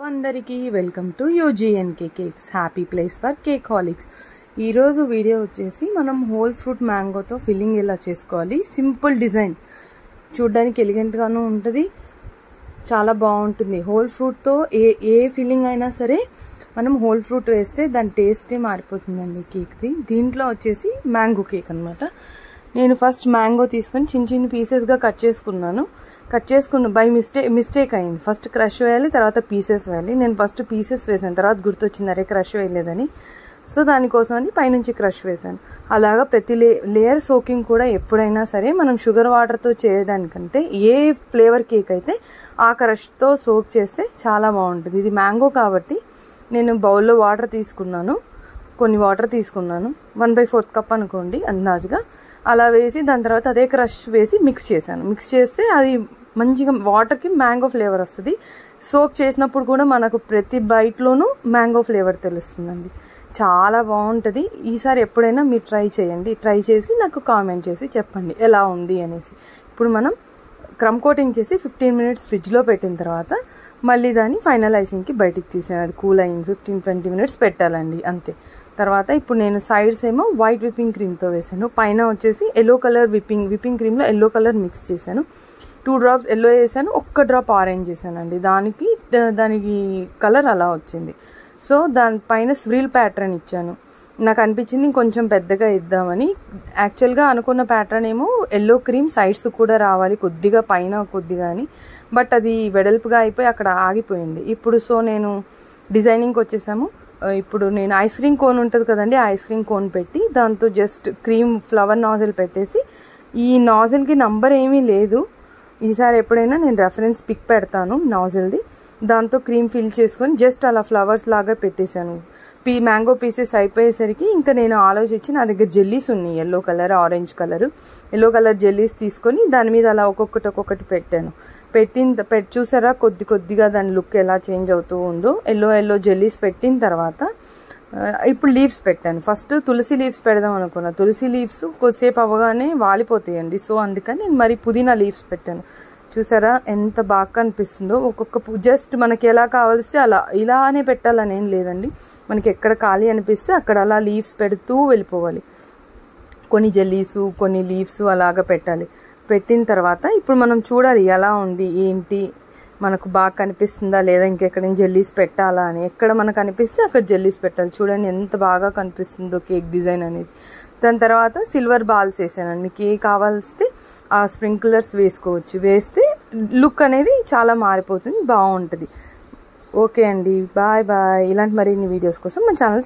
అందరికీ welcome to UGNK cakes, happy place for cakeholics. ఈరోజు video వచ్చేసి మనం హోల్ ఫ్రూట్ మ్యాంగోతో ఫిల్లింగ్ ఎలా చేసుకోవాలి. సింపుల్ డిజైన్, చూడ్డానికి ఎలిగెంట్గాను ఉంటుంది, చాలా బాగుంటుంది. హోల్ ఫ్రూట్తో ఏ ఫిల్లింగ్ అయినా సరే మనం హోల్ ఫ్రూట్ వేస్తే దాని టేస్టే మారిపోతుందండి కేక్ది. దీంట్లో వచ్చేసి మ్యాంగో కేక్ అనమాట. నేను ఫస్ట్ మ్యాంగో తీసుకొని చిన్న చిన్న పీసెస్గా కట్ చేసుకున్న బై మిస్టేక్ అయింది. ఫస్ట్ క్రష్ వేయాలి, తర్వాత పీసెస్ వేయాలి. నేను ఫస్ట్ పీసెస్ వేసాను, తర్వాత గుర్తొచ్చింది అరే క్రష్ వేయలేదని. సో దానికోసం అని పైనుంచి క్రష్ వేసాను. అలాగా ప్రతి లేయర్ సోకింగ్ కూడా ఎప్పుడైనా సరే మనం షుగర్ వాటర్తో చేయడానికంటే ఏ ఫ్లేవర్ కేక్ అయితే ఆ క్రష్తో సోక్ చేస్తే చాలా బాగుంటుంది. ఇది మ్యాంగో కాబట్టి నేను బౌల్లో వాటర్ తీసుకున్నాను, కొన్ని వాటర్ తీసుకున్నాను, 1/4 కప్ అనుకోండి అందాజుగా. అలా వేసి దాని తర్వాత అదే క్రష్ వేసి మిక్స్ చేశాను. మిక్స్ చేస్తే అది మంచిగా వాటర్కి మ్యాంగో ఫ్లేవర్ వస్తుంది. సోక్ చేసినప్పుడు కూడా మనకు ప్రతి బైట్లోనూ మ్యాంగో ఫ్లేవర్ తెలుస్తుందండి, చాలా బాగుంటుంది. ఈసారి ఎప్పుడైనా మీరు ట్రై చేయండి. ట్రై చేసి నాకు కామెంట్ చేసి చెప్పండి ఎలా ఉంది అనేసి. ఇప్పుడు మనం క్రమ్ కోటింగ్ చేసి 15 minutes ఫ్రిడ్జ్లో పెట్టిన తర్వాత మళ్ళీ దాన్ని ఫైనలైజింగ్కి బయటికి తీసాను. అది కూల్ అయింది, 15-20 minutes పెట్టాలండి అంతే. తర్వాత ఇప్పుడు నేను సైడ్స్ ఏమో వైట్ విప్పింగ్ క్రీమ్తో వేసాను, పైన వచ్చేసి ఎల్లో కలర్ విప్పింగ్ క్రీమ్లో ఎల్లో కలర్ మిక్స్ చేశాను. 2 drops ఎల్లో వేసాను, 1 drop ఆరెంజ్ చేశానండి. దానికి కలర్ అలా వచ్చింది. సో దానిపైన స్విల్ ప్యాటర్న్ ఇచ్చాను. నాకు అనిపించింది ఇంకొంచెం పెద్దగా ఇద్దామని. యాక్చువల్గా అనుకున్న ప్యాటర్న్ ఏమో ఎల్లో క్రీమ్ సైడ్స్ కూడా రావాలి కొద్దిగా, పైన కొద్దిగా అని. బట్ అది వెడల్పుగా అయిపోయి అక్కడ ఆగిపోయింది. ఇప్పుడు సో నేను డిజైనింగ్కి వచ్చేసాము. ఇప్పుడు నేను ఐస్ క్రీమ్ కోన్ ఉంటుంది కదండి, ఐస్ క్రీమ్ కోన్ పెట్టి దాంతో జస్ట్ క్రీమ్ ఫ్లవర్ నాజిల్ పెట్టేసి, ఈ నాజిల్కి నంబర్ ఏమీ లేదు. ఈసారి ఎప్పుడైనా నేను రెఫరెన్స్ పిక్ పెడతాను నాజిల్ది. దాంతో క్రీమ్ ఫిల్ చేసుకొని జస్ట్ అలా ఫ్లవర్స్ లాగా పెట్టేశాను. మ్యాంగో పీసెస్ అయిపోయేసరికి ఇంకా నేను ఆలోచించి, నా దగ్గర జెల్లీస్ ఉన్నాయి, yellow colour orange colour. Yellow colour jellies తీసుకొని దాని మీద అలా ఒక్కొక్కటి పెట్టాను. చూసారా కొద్దిగా దాని లుక్ ఎలా చేంజ్ అవుతూ ఉందో. ఎల్లో జెల్లీస్ పెట్టిన తర్వాత ఇప్పుడు లీవ్స్ పెట్టాను. ఫస్ట్ తులసి లీవ్స్ పెడదాం అనుకున్నా, తులసి లీవ్స్ కొద్దిసేపు అవ్వగానే వాలిపోతాయండి. సో అందుకని నేను మరి పుదీనా లీవ్స్ పెట్టాను. చూసారా ఎంత బాగా కనిపిస్తుందో. జస్ట్ మనకి ఎలా కావాల్స్తే అలా, ఇలానే పెట్టాలని ఏం లేదండి. మనకి ఎక్కడ ఖాళీ అనిపిస్తే అక్కడ అలా లీవ్స్ పెడుతూ వెళ్ళిపోవాలి. కొన్ని జెల్లీసు కొన్ని లీవ్స్ అలాగా పెట్టాలి. పెట్టిన తర్వాత ఇప్పుడు మనం చూడాలి ఎలా ఉంది ఏంటి, మనకు బాగా కనిపిస్తుందా లేదా, ఇంకెక్కడైనా జెల్లీస్ పెట్టాలా అని. ఎక్కడ మనకు అనిపిస్తే అక్కడ జెల్లీస్ పెట్టాలి. చూడండి ఎంత బాగా కనిపిస్తుందో కేక్ డిజైన్ అనేది. దాని తర్వాత సిల్వర్ బాల్స్ వేసానండి. మీకు ఏ కావాల్స్తే ఆ స్ప్రింక్లర్స్ వేసుకోవచ్చు. వేస్తే లుక్ అనేది చాలా మారిపోతుంది, బాగుంటుంది. ఓకే అండి, బాయ్ బాయ్. ఇలాంటి మరిన్ని వీడియోస్ కోసం మన ఛానల్